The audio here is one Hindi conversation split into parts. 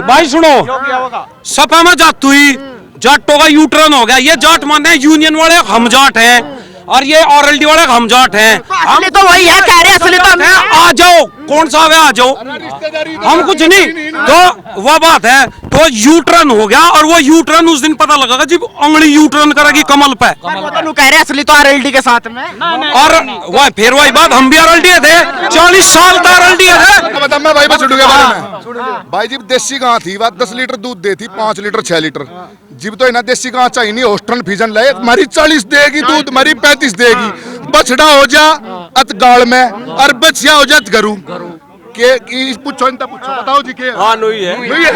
भाई सुनो, सपा में जात हुई, जाटों का यूटर्न हो गया। ये जाट मानते हैं यूनियन वाले हम जाट हैं और ये आरएलडी वाले हम जाट हैं। हम तो वही है, कह रहे असली तो आ जाओ, कौन सा है, आ जाओ, हम कुछ नहीं। तो वह बात है, तो यूटर्न हो गया और वो यूटर्न उस दिन पता लगेगा जब उंगली यूटर्न करेगी कमल पे। तो कह रहे असली तो आरएलडी के साथ में। और वह फिर वही बात, हम भी आरएलडी थे, 40 साल का आरएलडी थे। बता मैं भाई बस छुट गया भाई जी। देसी गां थी, वह 10 लीटर दूध देती, 5 लीटर 6 लीटर। जिब तो इन्हें देसी गां चाहिए नहीं, होस्टन फीजन लाए, हमारी 40 देगी दूध, हमारी 35 देगी। बछड़ा हो जा अत गाल में और बछिया हो जात घरू के पूछो इनता पूछो, बताओ जी के। हाँ नहीं है, नहीं है।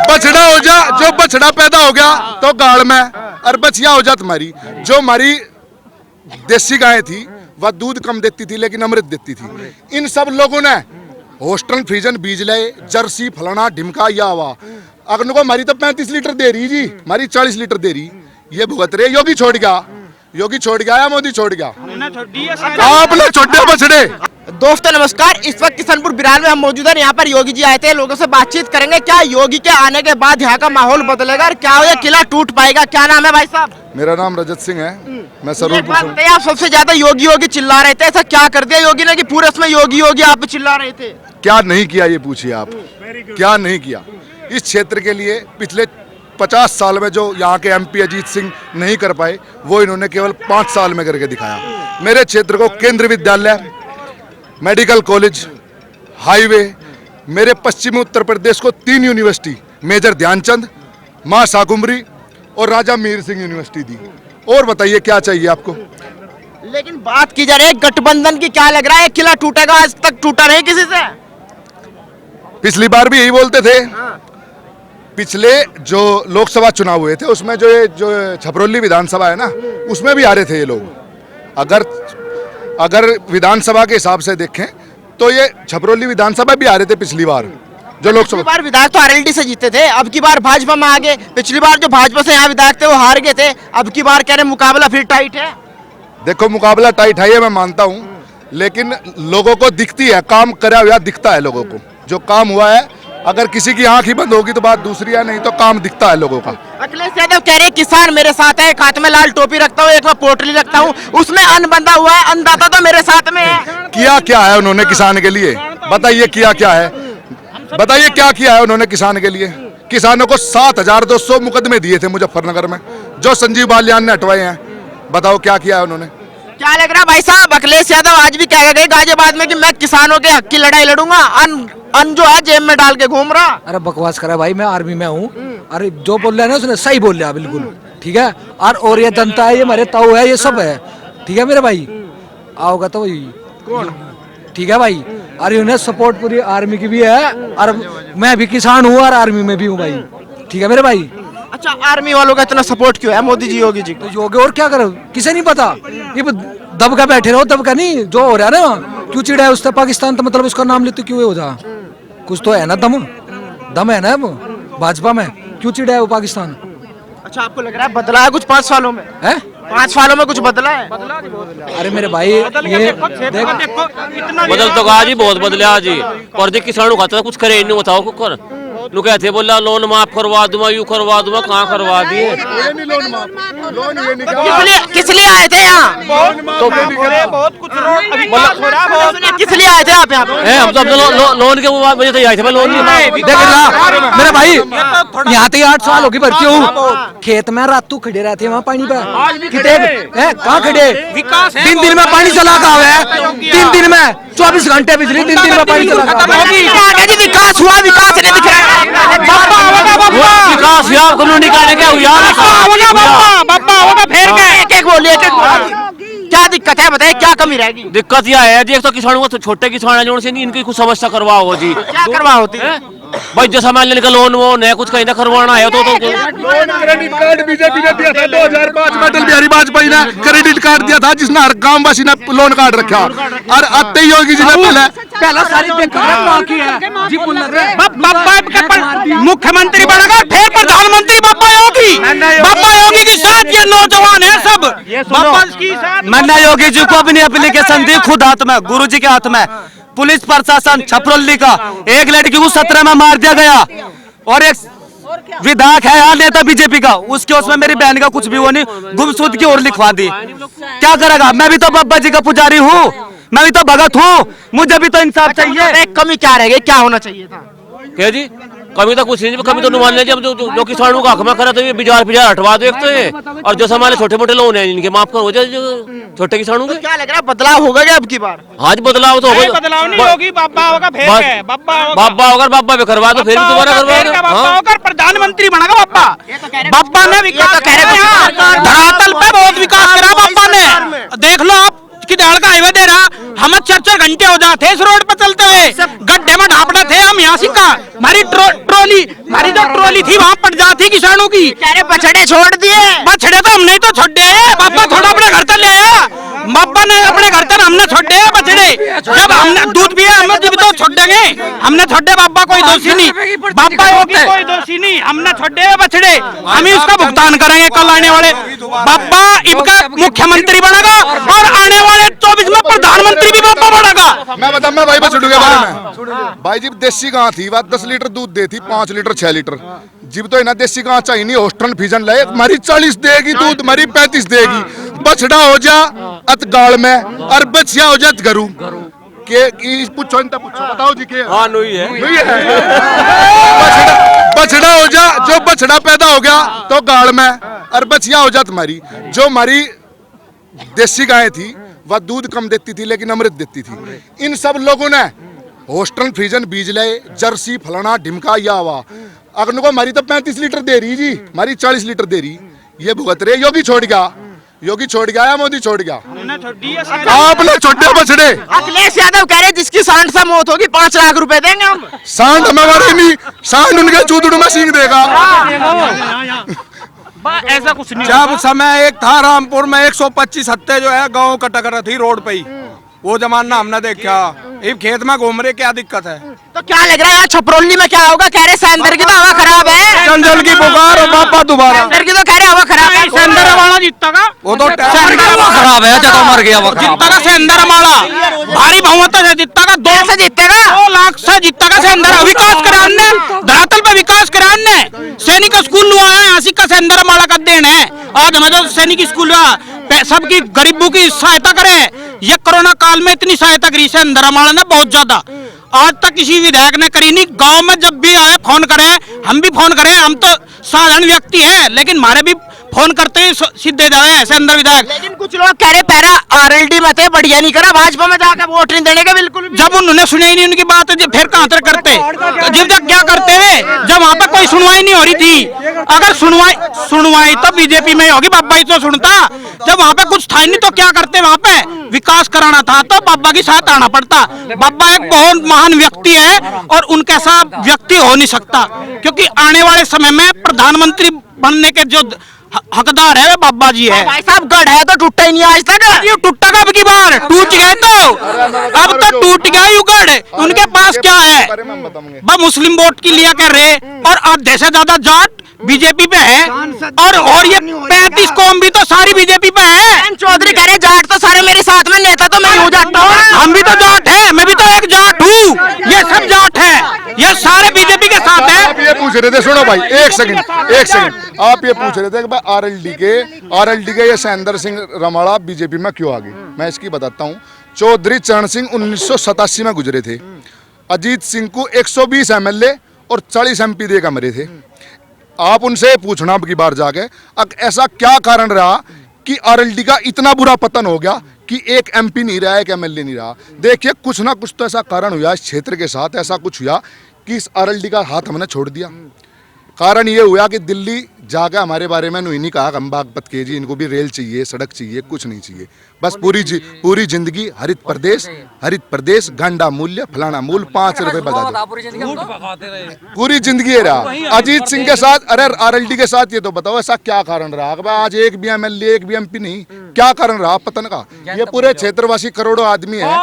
बछड़ा हो जा, जो बछड़ा पैदा हो गया तो गाल में और बछिया हो जात हमारी। जो हमारी देसी गायें थी वह दूध कम देती थी लेकिन अमृत देती थी। इन सब लोगों ने होस्टन फ्रीजन बीज लाए, जर्सी फलाना ढिमका या हुआ। अगर को हमारी तो 35 लीटर दे रही जी, हमारी 40 लीटर दे रही। ये भुगत रहे। योगी छोड़ गया, योगी छोड़ गया या मोदी छोड़ गया? आपने छोटे बछड़े। दोस्तों नमस्कार, इस वक्त किशनपुर बिरार में हम मौजूद हैं। यहाँ पर योगी जी आए थे, लोगों से बातचीत करेंगे। क्या योगी के आने के बाद यहाँ का माहौल बदलेगा और क्या ये किला टूट पाएगा? क्या नाम है भाई साहब? मेरा नाम रजत सिंह है, मैं सरूरपुर से हूं। आप सबसे ज्यादा योगी योगी चिल्ला रहे थे, ऐसा क्या कर दिया योगी ने कि पूरे उसमें योगी योगी आप चिल्ला रहे थे? क्या नहीं किया ये पूछिए आप, क्या नहीं किया इस क्षेत्र के लिए? पिछले 50 साल में जो यहाँ के एमपी अजीत सिंह नहीं कर पाए, वो इन्होंने केवल 5 साल में करके दिखाया। मेरे क्षेत्र को केंद्रीय विद्यालय, मेडिकल कॉलेज, हाईवे, मेरे पश्चिमी उत्तर प्रदेश को 3 यूनिवर्सिटी, मेजर ध्यानचंद, मां शाकुंभरी और राजा मीर सिंह यूनिवर्सिटी दी। और बताइए क्या चाहिए आपको? लेकिन बात की जा रही है गठबंधन की, क्या लग रहा है किला टूटेगा? आज तक टूटा नहीं किसी से। पिछली बार भी यही बोलते थे। पिछले जो लोकसभा चुनाव हुए थे उसमें जो छपरौली विधानसभा है ना, उसमें भी आ रहे थे ये लोग। अगर विधानसभा के हिसाब से देखें तो ये छपरौली विधानसभा भी आ रहे थे पिछली बार जो लोकसभा। बार विधायक तो आरएलडी से जीते थे, अब की बार भाजपा में आ गए। पिछली बार जो भाजपा से यहाँ विधायक थे वो हार गए थे, अब की बार कह रहे मुकाबला फिर टाइट है। देखो मुकाबला टाइट है ये मैं मानता हूँ, लेकिन लोगों को दिखती है, काम करा हुआ दिखता है लोगों को। जो काम हुआ है, अगर किसी की आंख ही बंद होगी तो बात दूसरी है, नहीं तो काम दिखता है लोगों का। अखिलेश यादव कह रहे किसान मेरे साथ है, हाथ में लाल टोपी रखता हूँ, एक में पोटली रखता हूँ, उसमें अन्न बंधा हुआ है, अन्नदाता तो मेरे साथ में है। किया क्या है उन्होंने किसान के लिए? बताइए किया क्या है, बताइए क्या किया है उन्होंने किसान के लिए? किसानों को 7,200 मुकदमे दिए थे मुजफ्फरनगर में, जो संजीव बालियान ने हटवाए हैं। बताओ क्या किया है उन्होंने? क्या लग रहा है भाई साहब, अखिलेश यादव आज भी कह गए गाजियाबाद में कि मैं किसानों के हक की लड़ाई लड़ूंगा, अन्न जो है जेब में डाल के घूम रहा। अरे बकवास करा भाई, मैं आर्मी में हूँ। अरे जो बोल रहा है ना उसने सही बोल रहा बिल्कुल, ठीक है। और ये जनता है, ये हमारे ताऊ है, ये सब है, ठीक है मेरे भाई। आओगा तो वही ठीक है भाई। और उन्हें सपोर्ट पूरी आर्मी की भी है, और मैं भी किसान हूँ और आर्मी में भी हूँ भाई, ठीक है मेरे भाई। अच्छा, आर्मी वालों का इतना सपोर्ट क्यों है मोदी जी योगी जी? तो योगी और क्या करो, किसे नहीं पता। ये दबका बैठे रहो, दबका नहीं जो हो रहा है ना, क्यों चिड़ा है उससे पाकिस्तान, तो मतलब उसका नाम लेते क्यों हो जा? कुछ तो है ना, दम है ना भाजपा में, क्यों चिड़ा है वो पाकिस्तान? अच्छा, आपको लग रहा है बदला है कुछ 5 सालों में? है 5 सालों में कुछ बदला है? अरे मेरे भाई ये बदल तो कहा जी, बहुत बदला जी। और देख किसानों का कुछ करे नहीं, बताओ कुछ कहते बोला लोन माफ करवा दूंगा, यू करवा दूंगा, कहाँ करवा दिए? किस लिए आए थे यहाँ? तो बहुत कुछ किस लिए आए थे आप यहाँ पे? हम तो लोन के वजह से आए थे। लोन देख रहा मेरे भाई, यहाँ तो 8 साल होगी भर्ती हूँ। खेत में रातू खड़े रहते वहाँ पानी पे, कहाँ खड़े? 3 दिन में पानी चला का है, 3 दिन में 24 घंटे बिजली, 3 दिन में पानी चला। विकास हुआ, विकास नहीं दिख रहा। विकास यार कॉलोनी का बोलिए क्या दिक्कत है, बताइए क्या कमी रहेगी? दिक्कत यह है जी, एक तो किसानों को छोटे किसान है जो से इनकी कुछ समस्या करवाओ जी। क्या करवा होती है भाई? जैसा मान लेने का लोन वो नया कुछ कहीं ना करवाना है तो क्रेडिट कार्ड बीजेपी ने दिया था 2005 में, अटल बिहारी वाजपेयी ने क्रेडिट कार्ड दिया था जिसने हर गांव वासी ने लोन कार्ड रखा। और आते ही योगी जी ने पहला सारी मुख्यमंत्री बनेगा फिर प्रधानमंत्री बाबा योगी के साथ ये नौजवान है सब। मैंने योगी जी को अपनी एप्लीकेशन दी खुद हाथ में, गुरु जी के हाथ में। पुलिस प्रशासन छपरौली का एक लड़की को 17 में मार दिया गया और एक विधायक है यहाँ नेता बीजेपी का, उसके उसमें मेरी बहन का कुछ भी वो नहीं, गुमशुद की और लिखवा दी। क्या करेगा? मैं भी तो बाबा जी का पुजारी हूँ, मैं भी तो भगत हूँ, मुझे भी तो इंसाफ चाहिए। कमी क्या रहेगी, क्या होना चाहिए था? क्या जी कमी तो कुछ नहीं, कमी तो मान लीजिए। अब जो किसानों का हक में करा तो ये बिजार बिजार हटवा दो एक तो ये, और जो हमारे छोटे मोटे लोन हैं इनके माफ करो जो छोटे किसानों के। क्या लग रहा है बदलाव होगा क्या अब की बार? आज बदलाव तो होगा, बदलाव नहीं होगी, बाबा होगा फेर है, बाबा होगा, बाबा भी करवा दो फिर दोबारा करवा दो। बाबा होकर प्रधानमंत्री बनेगा बाबा। बाबा ने विकास धरातल पे बहुत विकास करा बाबा ने। देख लो आप कि दाड़ का हाईवे दे रहा, हम 4-4 घंटे हो जाते इस रोड पर चलते हुए, गड्ढे में ढापड़े थे हम। यहाँ से का हमारी ट्रॉली, हमारी जो ट्रॉली थी वहाँ पड़ जाती किसानों की। बछड़े छोड़ दिए, बछड़े तो हमने तो छोड़े, बाबा थोड़ा अपने घर तक ले आया, बाबा ने अपने घर तक हमने छोड़े बछड़े। जब हमने दूध पिया हमें जब तो छोड़ देंगे, हमने छोड़े बाबा, कोई दोषी नहीं, बाबा होगी कोई दोषी नहीं, हमने छोड़े बछड़े, हम ही उसका भुगतान करेंगे। कल आने वाले बाबा इनका मुख्यमंत्री बनेगा और आने वाले 24 में प्रधानमंत्री भी बाबा बनेगा। मैं बताऊं, मैं भाई बछड़ू के बारे में, भाई जी देसी गां थी, बात 10 लीटर दूध देती, 5 लीटर 6 लीटर। जिब तो इन्हें देसी गां चाहिए नहीं, हॉस्टल फीजन लाए, हमारी 40 देगी दूध, हमारी 35 देगी। बछड़ा हो जा अत गाल में और बछिया हो जात गरू के पूछो इनता पूछो, बताओ जी के। हाँ नहीं है, बछड़ा हो जा, जो बछड़ा पैदा हो गया तो गाल में और बछिया हो जात हमारी। जो हमारी देसी गायें थी वह दूध कम देती थी लेकिन अमृत देती थी। इन सब लोगों ने होस्टल फ्रीजन बीज ले, जर्सी फलाना ढिमका या हुआ, अगर को हमारी तो 35 लीटर दे रही जी, हमारी 40 लीटर दे रही। ये भुगत रहे, योगी छोड़ गया, योगी छोड़ गया या मोदी छोड़ गया? आपने छोड़े बछड़े। अखिलेश यादव कह रहे जिसकी सांड से मौत होगी 5 लाख रुपए देंगे हम। सांड हमारे नहीं, सांड उनके चूदड़ू में सींग देगा। ऐसा कुछ नहीं। जब समय एक था रामपुर में 125 हत्या जो है गाँव का टकर थी रोड पे ही, वो जमाना हमने देखा। इब खेत में घूम रहे, क्या दिक्कत है? तो क्या लग रहा है यार छपरौली में क्या होगा? कह रहे सेंटर की तो हवा खराब है, जंजल की पुकार और बाबा दोबारा। सेंटर की तो कह रहे हवा खराब है। सेंदर वाला जीतता का, वो तो खराब है, जगह मर गया, जीतता का सेंदर वाला भारी बहुमत से जीतता का, 2 से जीतेगा, 2 लाख से जीतता का सेंदर। विकास कराने धरातल पे विकास कराने सैनिक स्कूल हुआ है, हंसी का सेंदर माला का देन है। आज हमें तो सैनिक स्कूल सबकी गरीबों की सहायता करे। ये कोरोना काल में इतनी सहायता करी सेंदर माला ने बहुत ज्यादा, आज तक किसी विधायक ने करी नहीं। गांव में जब भी आए फोन करे, हम भी फोन करें, हम तो साधारण व्यक्ति है लेकिन हमारे भी फोन करते ही सीधे जाए ऐसे अंदर विधायक। लेकिन कुछ लोग कह रहे पैरा आरएलडी में थे, बढ़िया नहीं करा, भाजपा में जाकर वोट नहीं देने का बिल्कुल भी। जब उन्होंने सुनी ही नहीं उनकी बात, फिर कहां तक करते? जब तक क्या करते हैं जब वहां पे कोई सुनवाई नहीं हो रही थी। अगर सुनवाई तो बीजेपी में होगी, बाबा ही तो सुनता। जब वहां पे कुछ था ही नहीं तो क्या करते? वहां पे विकास कराना था तो बाबा के साथ आना पड़ता। बाबा एक बहुत महान व्यक्ति है और उनके साथ व्यक्ति हो नहीं सकता, क्योंकि आने वाले समय में प्रधानमंत्री बनने के जो हकदार है बाबा जी है। भाई साहब गढ़ है तो टूटा ही नहीं आज तक। ये टूटा कब की बार? टूट गए तो अब तो टूट गया यू गढ़। उनके पास क्या है? बस मुस्लिम वोट की लिया कर रहे और आधे से ज्यादा जाट बीजेपी पे है और ये 35 कौम भी तो सारी बीजेपी पे है। चौधरी कह रहे जाट तो सारे मेरे साथ में, नेता तो मैं हूँ जाट। हम भी तो जाट है, मैं भी तो एक जाट हूँ, ये सब जाट है, ये सारे बीजेपी के साथ है। आप ये पूछ रहे थे, सुनो भाई एक सेकंड, आप ये पूछ रहे थे कि भाई आरएलडी के ये सैंदर सिंह रमाड़ा बीजेपी में क्यों आ गए? मैं इसकी बताता हूँ। चौधरी चरण सिंह 1987 में गुजरे थे, अजीत सिंह को 120 एमएलए और 40 एमपी देकर मरे थे। आप उनसे पूछना अब की बार जाके ऐसा क्या कारण रहा कि आरएलडी का इतना बुरा पतन हो गया कि एक एमपी नहीं रहा, एक एमएलए नहीं रहा। देखिए कुछ ना कुछ तो ऐसा कारण हुआ इस क्षेत्र के साथ, ऐसा कुछ हुआ कि इस आरएलडी का हाथ हमने छोड़ दिया। कारण ये हुआ कि दिल्ली जाकर हमारे बारे में नहीं कहा हम बागपत के जी इनको भी रेल चाहिए, सड़क चाहिए, कुछ नहीं चाहिए। बस पूरी जिंदगी हरित प्रदेश गंडा मूल्य फलाना मूल 5 रुपए बता दो, पूरी जिंदगी रहा। अजीत सिंह के साथ, अरे आरएलडी के साथ, ये तो बताओ ऐसा क्या कारण रहा? आज एक भी एमएलए एक भी एमपी नहीं, क्या कारण रहा पतन का? ये पूरे क्षेत्रवासी करोड़ों आदमी है,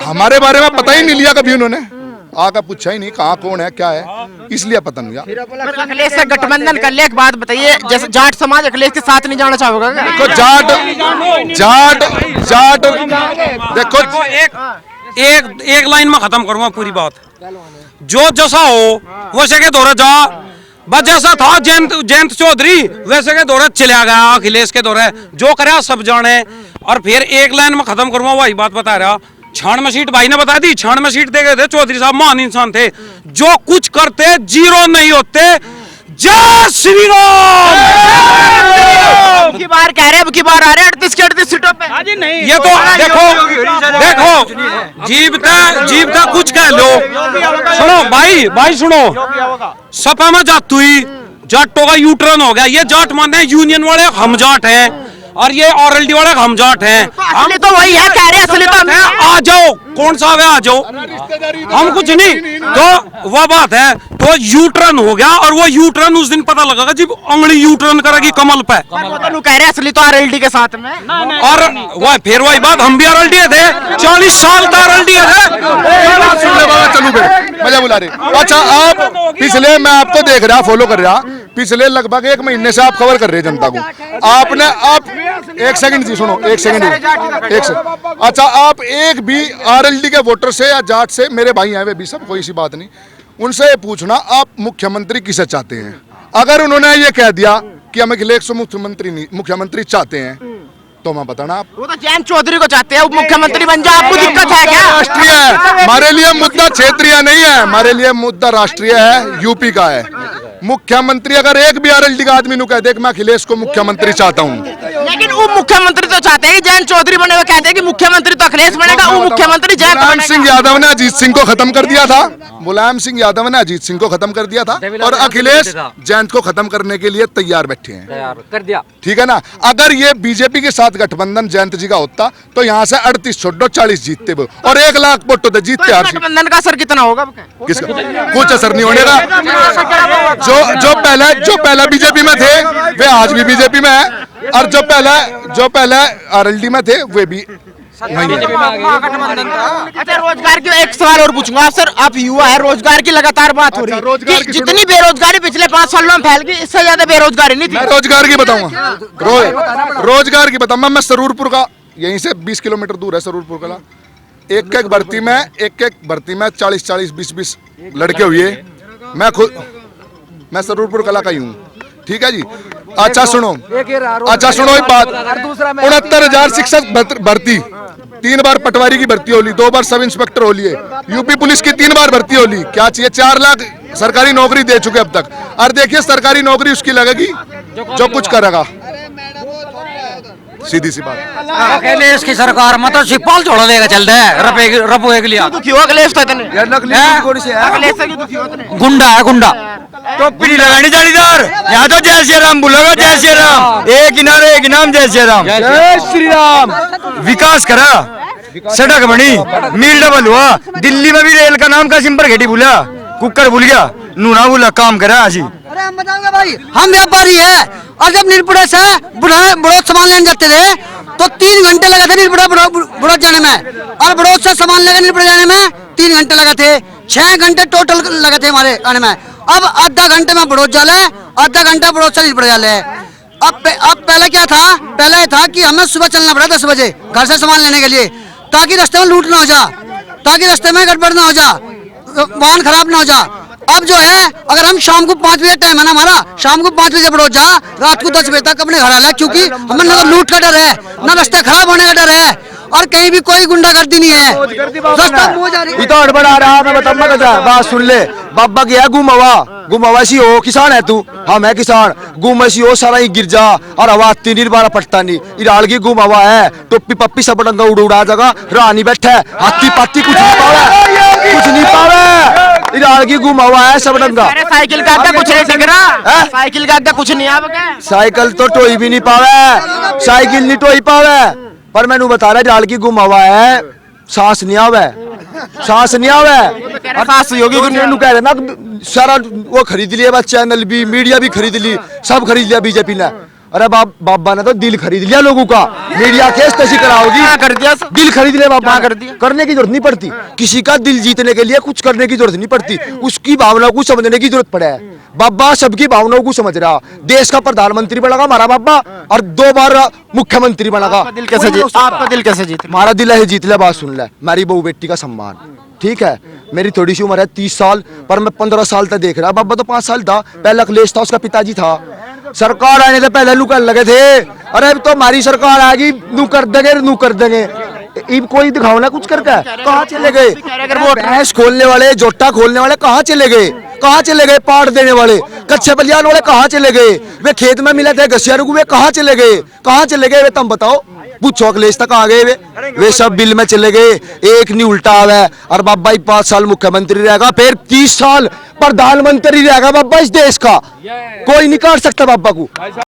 हमारे बारे में पता ही नहीं लिया कभी उन्होंने, आकर पूछा ही नहीं कहाँ कौन है क्या है, इसलिए पतन हुआ। अखिलेश से गठबंधन कर ले। एक बात बताइए, जैसे जाट समाज अखिलेश के साथ नहीं जाना चाहोगे क्या? देखो जाट देखो एक लाइन में खत्म करूंगा पूरी बात। जो जैसा हो वैसे के दौरे जा, बस जैसा था जयंत चौधरी वैसे के दौरे चला गया, अखिलेश के दौरे जो करे सब जाने। और फिर एक लाइन में खत्म करूंगा, वही बात बता रहा, छाण में सीट भाई ने बता दी, छाण में सीट दे गए थे। चौधरी साहब महान इंसान थे, जो कुछ करते जीरो नहीं होते। जय श्री राम। की बार कह रहे हैं, अब की बार आ रहे हैं 38 की 38 सीटों पे। ये तो देखो जीवता कुछ कह लो। सुनो भाई सुनो, सपा में जात हुई, जाटों का यूटर्न हो गया। ये जाट मानते हैं यूनियन वाले हम जाट हैं, और ये आरएलडी वाले हम जाट हैं। असली तो वही है, कह रहे हैं असली तो आ जाओ, कौन सा आ जाओ, हम कुछ नहीं। तो वह बात है, तो यूटर्न हो गया, और वो यूटर्न उस दिन पता लगेगा जब उंगली यूटर्न करेगी कमल पे। तो कह रहे हैं असली तो आरएलडी के साथ में। और वह फिर वही बात, हम भी आरएलडी थे, 40 साल का आरएलडी थे। चलू बे मजा बुला रहे। अच्छा, आप पिछले, मैं आपको देख रहा, फॉलो कर रहा, पिछले लगभग 1 महीने से आप खबर कर रहे हैं जनता को। आपने आप एक सेकंड जी सुनो, एक सेकंड। अच्छा, आप एक भी आरएलडी के वोटर से या जाट से, मेरे भाई हैं वे भी सब, कोई सी बात नहीं, उनसे पूछना आप मुख्यमंत्री किसे चाहते हैं। अगर उन्होंने ये कह दिया कि हम अखिलेश मुख्यमंत्री चाहते हैं, तो मैं बताना आप। वो तो जयंत चौधरी को चाहते हैं उप मुख्यमंत्री बन जाए, आपको दिक्कत है क्या? राष्ट्रीय है हमारे लिए मुद्दा, क्षेत्रीय नहीं है हमारे लिए मुद्दा, राष्ट्रीय है, यूपी का है। मुख्यमंत्री अगर एक भी आरएलडी का आदमी नु कह दे कि मैं अखिलेश को मुख्यमंत्री चाहता हूँ, लेकिन उप मुख्यमंत्री तो चाहते हैं, जयंत चौधरी बने हुए कहते हैं कि मुख्यमंत्री तो अखिलेश बनेगा, उप मुख्यमंत्री जयंत मुलायम बनेगा। सिंह यादव ने अजीत सिंह को खत्म कर दिया था, मुलायम सिंह यादव ने अजीत सिंह को खत्म कर दिया था, और अखिलेश जयंत को खत्म करने के लिए तैयार बैठे हैं। कर दिया, ठीक है ना। अगर ये बीजेपी के साथ गठबंधन जयंत जी का होता, तो यहाँ से 38 छोड़ दो 40 जीतते वो, और 1 लाख वोट होते, जीतते हर सीट। गठबंधन का असर कितना होगा? किसका कुछ असर नहीं होने का। जो पहले बीजेपी में थे वे आज भी बीजेपी में है, और जो पहले आरएलडी में थे वे भी वहीं है। अच्छा, रोजगार की एक सवाल और पूछूंगा आप सर, आप युवा है, रोजगार की लगातार बात हो रही है कि जितनी बेरोजगारी पिछले 5 सालों में फैल गई, इससे ज्यादा बेरोजगारी नहीं थी। मैं रोजगार की बताऊंगा, रोजगार की बताऊंगा। मैं सरूरपुर का, यहीं से 20 किलोमीटर दूर है सरूरपुर का। एक भर्ती में 40-40, 20-20 लड़के हुए। मैं सरूरपुर कला का ही हूँ, ठीक है जी। अच्छा सुनो एक बात, 69,000 शिक्षक भर्ती, 3 बार पटवारी की भर्ती होली, 2 बार सब इंस्पेक्टर होली है, यूपी पुलिस की 3 बार भर्ती होली। क्या चाहिए? 4 लाख सरकारी नौकरी दे चुके अब तक। और देखिए सरकारी नौकरी उसकी लगेगी जो कुछ करेगा, सीधी सी बात। अखिलेश की सरकार में तो सिपाल छोड़ देगा, चल रहा है रपो के लिए। दुखी हो अखिलेश तो इतने, अखिलेश से क्यों दुखी हो इतने? गुंडा है, गुंडा तो पीढ़ी लगानी जालीदार। यहाँ तो जय श्री राम बोलोगा, जय श्री राम, एक किनारे एक नाम, जय श्री राम, जय श्री राम। विकास करा, सड़क बनी, मील डबल हुआ, दिल्ली में भी रेल का नाम का सिंपर घेटी भूला, कुकर भूल गया, नूना भूला, काम करा आज ही। अरे हम बताऊंगा भाई, हम व्यापारी है, और जब नीलपुरा से बड़ौद सामान लेने जाते थे तो 3 घंटे लगे थे नीलपुरा बड़ौद जाने में, और बड़ौद से सामान लेकर नीलपुरा जाने में 3 घंटे लगे थे, 6 घंटे टोटल लगे थे हमारे आने में। अब आधा घंटे में बड़ौद जाले, आधा घंटा बड़ौद से नीलपुरा जाले। अब पहले क्या था? पहले था कि हमें सुबह चलना पड़ा 10 बजे घर से सामान लेने के लिए, ताकि रास्ते में लूट ना हो जा, ताकि रास्ते में गड़बड़ ना हो जा, वाहन खराब ना हो जा। अब जो है, अगर हम शाम को 5 बजे टाइम है ना हमारा, शाम को 5 बजे बड़ौद जा, रात को 10 बजे तक अपने घर आ ले, क्योंकि हमें ना लूट का डर है, ना रास्ते खराब होने का डर है, और कहीं भी कोई गुंडागर्दी नहीं है। तो हड़बड़ आ रहा, मैं बताऊंगा, बात सुन ले। बाबा गया गुमावा सी हो, किसान है तू, हम है किसान, गुमसी हो सारा ही गिर जा, और आवाज 3 बार पटता नहीं, इराल की गुमावा है, टोपी पप्पी सब डंगा उड़ा जगह रानी बैठा है, हाथी पाती कुछ नहीं पावे, इराल की गुमावा है सब डंगा। साइकिल का आगे कुछ नहीं दिख रहा, साइकिल का आगे कुछ नहीं आ गया, साइकिल तो टोई भी नहीं पावे, साइकिल नहीं टोई पावे, पर मैंने बता रहा इराल की गुमावा है, सांस नहीं आवे, सांस नहीं आवे। सांस योगी कह रहे ना, सारा वो खरीद लिया, बस चैनल भी, मीडिया भी खरीद ली, सब खरीद लिया बीजेपी ने, अरे बाबा ने तो दिल खरीद लिया लोगों का। मीडिया केस तैसी कराओगी, क्या कर दिया सब? दिल खरीद लिया बाबा क्या ने। कर दिया? करने की जरूरत नहीं पड़ती, किसी का दिल जीतने के लिए कुछ करने की जरूरत नहीं पड़ती, उसकी भावनाओं को समझने की जरूरत पड़े है। बाबा सबकी भावनाओं को समझ रहा, देश का प्रधानमंत्री बनेगा हमारा बाबा और 2 बार मुख्यमंत्री बनेगा। आपका दिल कैसे जीत, आपका दिल कैसे जीत? हमारा दिल है जीत ले, बात सुन ले, मेरी बहू बेटी का सम्मान, ठीक है। मेरी थोड़ी सी उम्र है 30 साल, पर मैं 15 साल तक देख रहा। बाबा तो 5 साल था, पहला अखिलेश था, उसका पिताजी था। सरकार आने से पहले लू कर लगे थे, अरे अब तो हमारी सरकार आएगी, नू कर देंगे। इब कोई दिखाओ ना कुछ करके, कहाँ चले गए? भैंस खोलने वाले, जोटा खोलने वाले कहाँ चले गए? कहाँ चले गए? पाट देने वाले, कच्चे बलियान वाले कहाँ चले गए? वे खेत में मिले थे घसियारू, वे कहाँ चले गए? कहाँ चले गए वे? तुम बताओ, पूछो अखिलेश तक आ गए वे सब बिल में चले गए, एक नहीं उल्टा हुआ। और बाबा 5 साल मुख्यमंत्री रहेगा, फिर 30 साल प्रधानमंत्री रहेगा बाबा इस देश का, कोई नहीं काट सकता बाबा को।